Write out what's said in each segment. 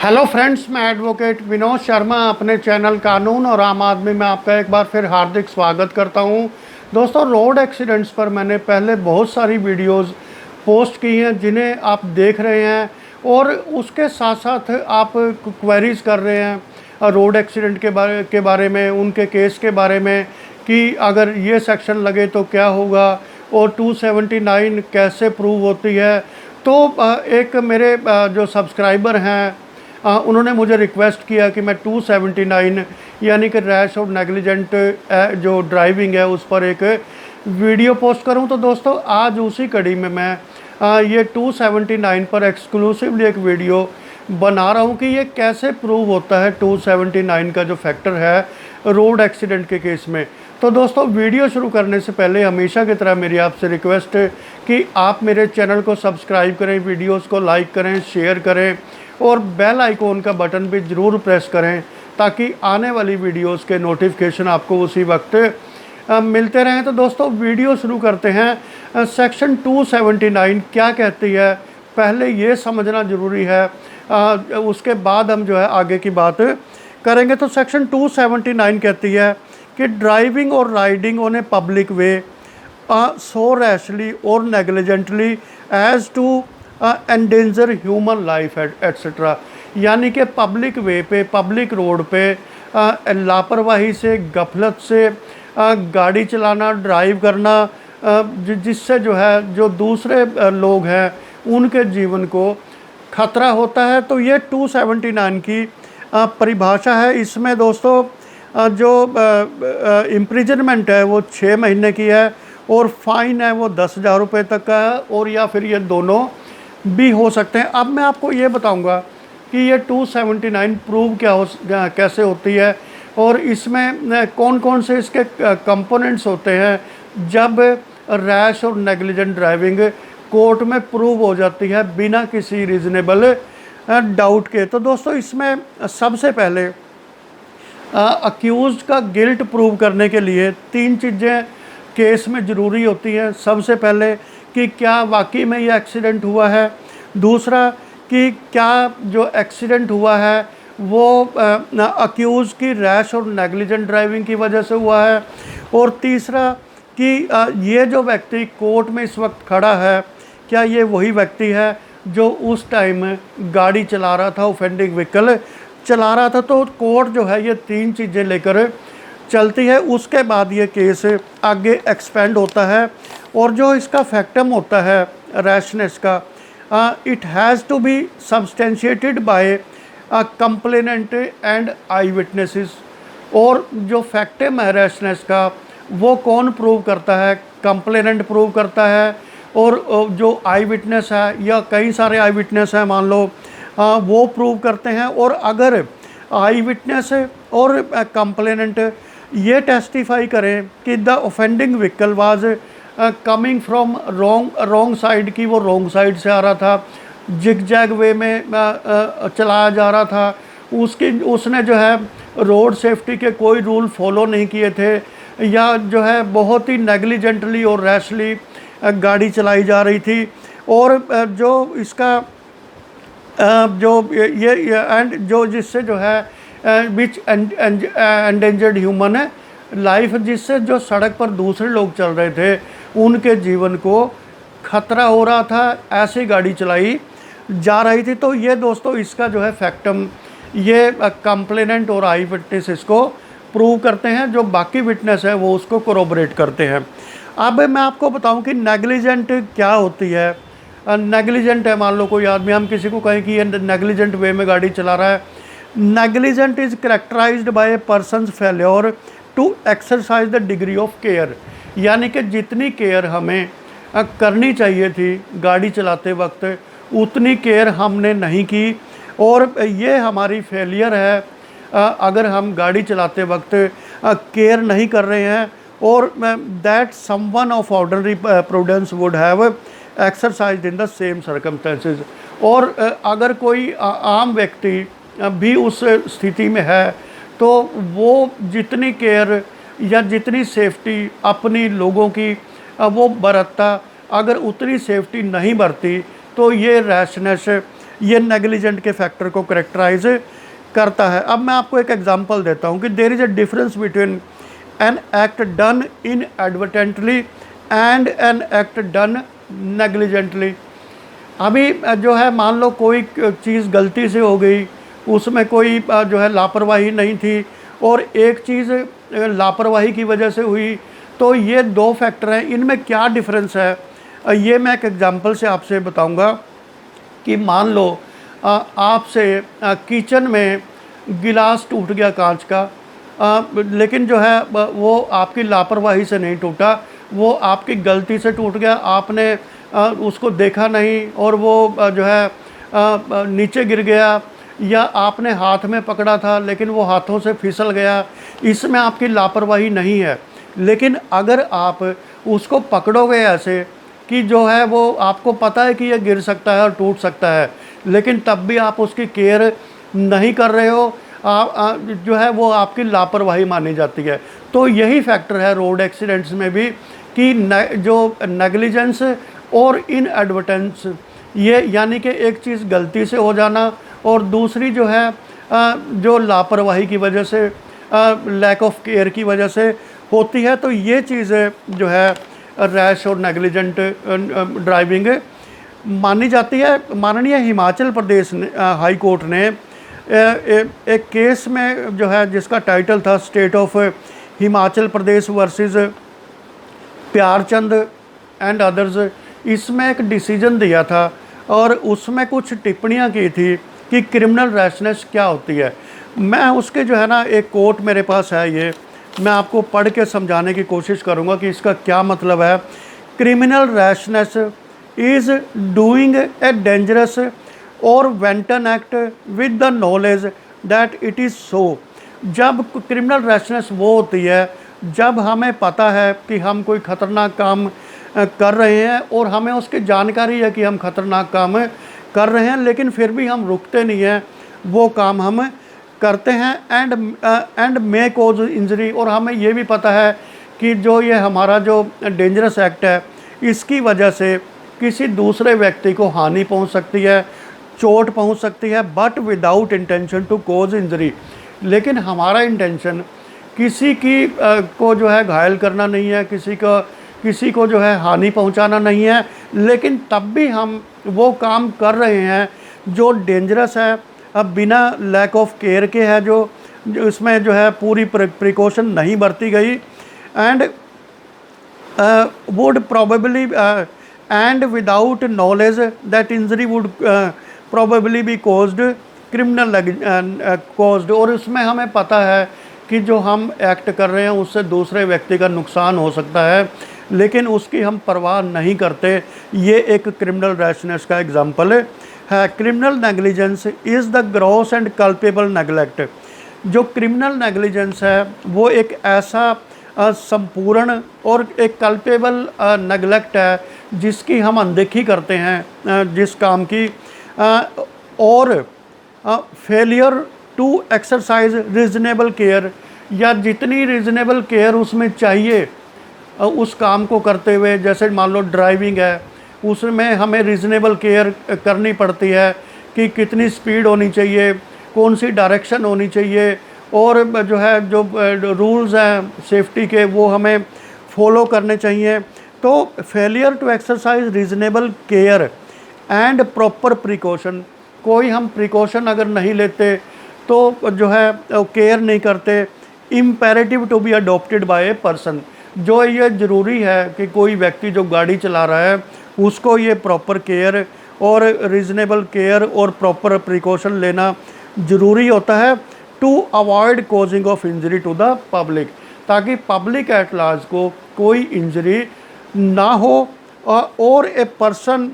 Hello friends, मैं advocate Vinod Sharma अपने channel कानून और आम आदमी में आपका एक बार फिर हार्दिक स्वागत करता हूं। दोस्तों, रोड एक्सीडेंट्स पर मैंने पहले बहुत सारी वीडियोस पोस्ट की हैं जिन्हें आप देख रहे हैं और उसके साथ साथ आप क्वेरीज कर रहे हैं रोड एक्सीडेंट के बारे में, उनके केस के बारे में कि अगर ये सेक्शन लगे तो क्या होगा और 279 कैसे प्रूव होती है। तो एक मेरे जो सब्सक्राइबर हैं उन्होंने मुझे रिक्वेस्ट किया कि मैं 279 यानी कि रैश और नेग्लिजेंट जो ड्राइविंग है उस पर एक वीडियो पोस्ट करूं। तो दोस्तों, आज उसी कड़ी में मैं ये 279 पर एक्सक्लूसिवली एक वीडियो बना रहा हूं कि ये कैसे प्रूव होता है 279 का जो फैक्टर है रोड एक्सीडेंट के केस में। तो दोस्तों, वीडियो शुरू करने से पहले हमेशा की तरह मेरी आपसे रिक्वेस्ट है कि आप मेरे चैनल को सब्सक्राइब करें, वीडियोस को लाइक करें, शेयर करें और बेल आइकॉन का बटन भी ज़रूर प्रेस करें ताकि आने वाली वीडियोस के नोटिफिकेशन आपको उसी वक्त मिलते रहें। तो दोस्तों, वीडियो शुरू करते हैं। सेक्शन 279 क्या कहती है, पहले ये समझना ज़रूरी है, उसके बाद हम जो है आगे की बात करेंगे। तो सेक्शन 279 कहती है कि ड्राइविंग और riding on a public way so rashly और negligently as to endanger human life etcetera, यानी कि पब्लिक वे पे, पब्लिक रोड पे लापरवाही से, गफलत से गाड़ी चलाना, ड्राइव करना, जिससे जो है जो दूसरे लोग हैं उनके जीवन को खतरा होता है। तो ये 279 की परिभाषा है। इसमें दोस्तों जो इम्प्रिजनमेंट है वो 6 महीने की है और फाइन है वो 10,000 रुपये तक का है, और या फिर ये दोनों भी हो सकते हैं। अब मैं आपको ये बताऊंगा कि ये 279 प्रूव कैसे होती है और इसमें कौन कौन से इसके कंपोनेंट्स होते हैं जब रैश और नेग्लिजेंट ड्राइविंग कोर्ट में प्रूव हो जाती है बिना किसी रीज़नेबल डाउट के। तो दोस्तों, इसमें सबसे पहले अक्यूज़ का गिल्ट प्रूव करने के लिए 3 चीज़ें केस में ज़रूरी होती हैं। सबसे पहले कि क्या वाकई में ये एक्सीडेंट हुआ है, दूसरा कि क्या जो एक्सीडेंट हुआ है वो अक्यूज़ की रैश और नेग्लिजेंट ड्राइविंग की वजह से हुआ है, और तीसरा कि ये जो व्यक्ति कोर्ट में इस वक्त खड़ा है क्या ये वही व्यक्ति है जो उस टाइम गाड़ी चला रहा था, ऑफेंडिंग व्हीकल चला रहा था। तो कोर्ट जो है ये 3 चीज़ें लेकर चलती है, उसके बाद ये केस आगे एक्सपेंड होता है। और जो इसका फैक्टम होता है रैशनेस का, it has to be substantiated by complainant and eye witnesses. और जो फैक्टम है रैशनेस का वो कौन प्रूव करता है, कंप्लेनेंट प्रूव करता है, और जो आई विटनेस है या कई सारे आई विटनेस हैं मान लो, वो प्रूव करते हैं। और अगर आई विटनेस और कंप्लेनेंट ये टेस्टिफाई करें कि the offending vehicle was coming from wrong side, की वो रॉन्ग साइड से आ रहा था, जिग जैग वे में चलाया जा रहा था, उसने जो है रोड सेफ्टी के कोई रूल फॉलो नहीं किए थे, या जो है बहुत ही नेग्लिजेंटली और रैशली गाड़ी चलाई जा रही थी, और जो इसका जो ये एंड जो जिससे जो है विच एंडेंजर्ड ह्यूमन है लाइफ, जिससे जो सड़क पर दूसरे लोग चल रहे थे उनके जीवन को खतरा हो रहा था, ऐसी गाड़ी चलाई जा रही थी। तो ये दोस्तों इसका जो है फैक्टम, ये कंप्लेनेंट और आई विटनेस इसको प्रूव करते हैं, जो बाकी विटनेस है वो उसको कोरोबरेट करते हैं। अब मैं आपको बताऊं कि नेग्लिजेंट क्या होती है। नेग्लिजेंट है, मान लो कोई आदमी, हम किसी को कहें कि ये नेग्लिजेंट वे में गाड़ी चला रहा है। Negligent is characterised by a person's failure to exercise the degree of care, यानी कि जितनी केयर हमें करनी चाहिए थी गाड़ी चलाते वक्त उतनी केयर हमने नहीं की, और ये हमारी फेलियर है अगर हम गाड़ी चलाते वक्त केयर नहीं कर रहे हैं, और that someone of ordinary prudence would have exercised in the same circumstances. और अगर कोई आम व्यक्ति भी उस स्थिति में है तो वो जितनी केयर या जितनी सेफ्टी अपनी लोगों की वो बरतता, अगर उतनी सेफ्टी नहीं बरती तो ये रैशनेस ये नेग्लिजेंट के फैक्टर को करेक्टराइज करता है। अब मैं आपको एक एग्जांपल देता हूँ कि there is a difference between an act done inadvertently and an act done negligently. अभी जो है मान लो कोई चीज़ गलती से हो गई, उसमें कोई जो है लापरवाही नहीं थी, और एक चीज़ लापरवाही की वजह से हुई, तो ये दो फैक्टर हैं, इनमें क्या डिफरेंस है ये मैं एक एग्जांपल से आपसे बताऊंगा। कि मान लो आपसे किचन में गिलास टूट गया कांच का, लेकिन जो है वो आपकी लापरवाही से नहीं टूटा, वो आपकी गलती से टूट गया, आपने उसको देखा नहीं और वो जो है नीचे गिर गया, या आपने हाथ में पकड़ा था लेकिन वो हाथों से फिसल गया, इसमें आपकी लापरवाही नहीं है। लेकिन अगर आप उसको पकड़ोगे ऐसे कि जो है वो आपको पता है कि ये गिर सकता है और टूट सकता है, लेकिन तब भी आप उसकी केयर नहीं कर रहे हो, जो है वो आपकी लापरवाही मानी जाती है। तो यही फैक्टर है रोड एक्सीडेंट्स में भी कि जो नेग्लिजेंस और इनएडवर्टेंस, ये यानी कि एक चीज़ गलती से हो जाना और दूसरी जो है जो लापरवाही की वजह से, लैक ऑफ केयर की वजह से होती है। तो ये चीज़ें जो है रैश और नेग्लिजेंट ड्राइविंग मानी जाती है। माननीय हिमाचल प्रदेश हाई कोर्ट ने एक केस में जो है जिसका टाइटल था state of Himachal Pradesh versus Pyarchand and others, इसमें एक डिसीजन दिया था और उसमें कुछ टिप्पणियां की थी कि क्रिमिनल रैशनेस क्या होती है। मैं उसके जो है ना एक कोट मेरे पास है, ये मैं आपको पढ़ के समझाने की कोशिश करूंगा कि इसका क्या मतलब है। Criminal rashness is doing a dangerous और wanton act with the knowledge that it is so. जब क्रिमिनल रैशनेस वो होती है जब हमें पता है कि हम कोई ख़तरनाक काम कर रहे हैं और हमें उसकी जानकारी है कि हम ख़तरनाक काम कर रहे हैं, लेकिन फिर भी हम रुकते नहीं हैं, वो काम हम करते हैं एंड मे कोज इंजरी। और हमें ये भी पता है कि जो ये हमारा जो डेंजरस एक्ट है इसकी वजह से किसी दूसरे व्यक्ति को हानि पहुंच सकती है, चोट पहुंच सकती है, but without intention to cause injury. लेकिन हमारा इंटेंशन किसी की को जो है घायल करना नहीं है, किसी को जो है हानि पहुंचाना नहीं है, लेकिन तब भी हम वो काम कर रहे हैं जो डेंजरस है, अब बिना लैक ऑफ केयर के है, जो इसमें जो है पूरी प्रिकॉशन नहीं बरती गई, and would probably and without knowledge that injury would probably be caused criminal caused. और उसमें हमें पता है कि जो हम एक्ट कर रहे हैं उससे दूसरे व्यक्ति का नुकसान हो सकता है, लेकिन उसकी हम परवाह नहीं करते। ये एक क्रिमिनल रैशनेस का एग्जाम्पल है। Criminal negligence is the gross and culpable neglect. जो क्रिमिनल नेग्लिजेंस है वो एक ऐसा संपूर्ण और एक कल्पेबल नेग्लेक्ट है जिसकी हम अनदेखी करते हैं, जिस काम की, और failure to exercise reasonable care, या जितनी रीजनेबल केयर उसमें चाहिए उस काम को करते हुए, जैसे मान लो ड्राइविंग है, उसमें हमें रीजनेबल केयर करनी पड़ती है कि कितनी स्पीड होनी चाहिए, कौन सी डायरेक्शन होनी चाहिए, और जो है जो रूल्स हैं सेफ्टी के वो हमें फॉलो करने चाहिए। तो failure to exercise reasonable care and proper precaution, कोई हम प्रिकॉशन अगर नहीं लेते तो जो है केयर नहीं करते, imperative to be adopted by a person, जो ये ज़रूरी है कि कोई व्यक्ति जो गाड़ी चला रहा है उसको ये प्रॉपर केयर और रीज़नेबल केयर और प्रॉपर प्रिकॉशन लेना ज़रूरी होता है, to avoid causing of injury to the public, ताकि पब्लिक एट लार्ज को कोई इंजरी ना हो और ए पर्सन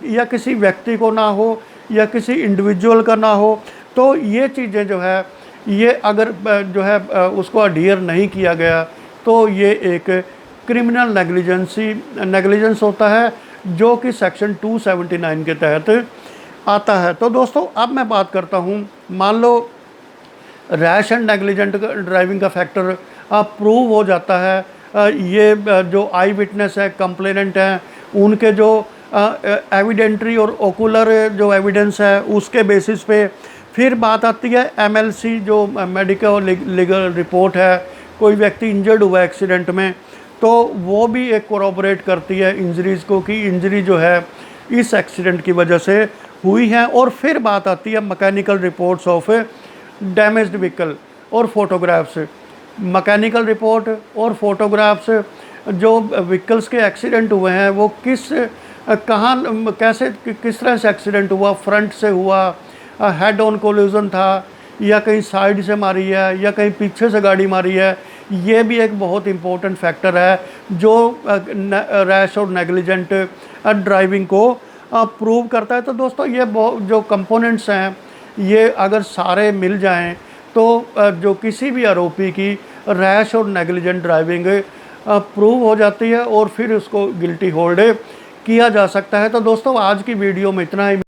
या किसी व्यक्ति को ना हो या किसी इंडिविजुअल का ना हो। तो ये चीज़ें जो है ये अगर जो है उसको अडियर नहीं किया गया तो ये एक क्रिमिनल नेग्लिजेंस होता है, जो कि सेक्शन 279 के तहत आता है। तो दोस्तों अब मैं बात करता हूँ, मान लो रैश एंड नेग्लिजेंट ड्राइविंग का फैक्टर प्रूव हो जाता है, ये जो आई विटनेस है, कंप्लेनेंट हैं, उनके जो एविडेंट्री और ओकुलर जो एविडेंस है उसके बेसिस पे। फिर बात आती है एमएलसी जो मेडिकल लीगल रिपोर्ट है, कोई व्यक्ति इंजर्ड हुआ एक्सीडेंट में तो वो भी एक कोरोबरेट करती है इंजरीज़ को कि इंजरी जो है इस एक्सीडेंट की वजह से हुई है। और फिर बात आती है mechanical reports of damaged vehicle और फोटोग्राफ्स। मैकेनिकल रिपोर्ट और फोटोग्राफ्स जो व्हीकल्स के एक्सीडेंट हुए हैं वो कहाँ कैसे किस तरह से एक्सीडेंट हुआ, फ्रंट से हुआ, हेड ऑन कोलिजन था या कहीं साइड से मारी है या कहीं पीछे से गाड़ी मारी है, ये भी एक बहुत इम्पोर्टेंट फैक्टर है जो रैश और नेग्लिजेंट ड्राइविंग को प्रूव करता है। तो दोस्तों ये जो कंपोनेंट्स हैं ये अगर सारे मिल जाएं तो जो किसी भी आरोपी की रैश और नेग्लिजेंट ड्राइविंग प्रूव हो जाती है और फिर उसको गिल्टी होल्ड किया जा सकता है। तो दोस्तों आज की वीडियो में इतना ही।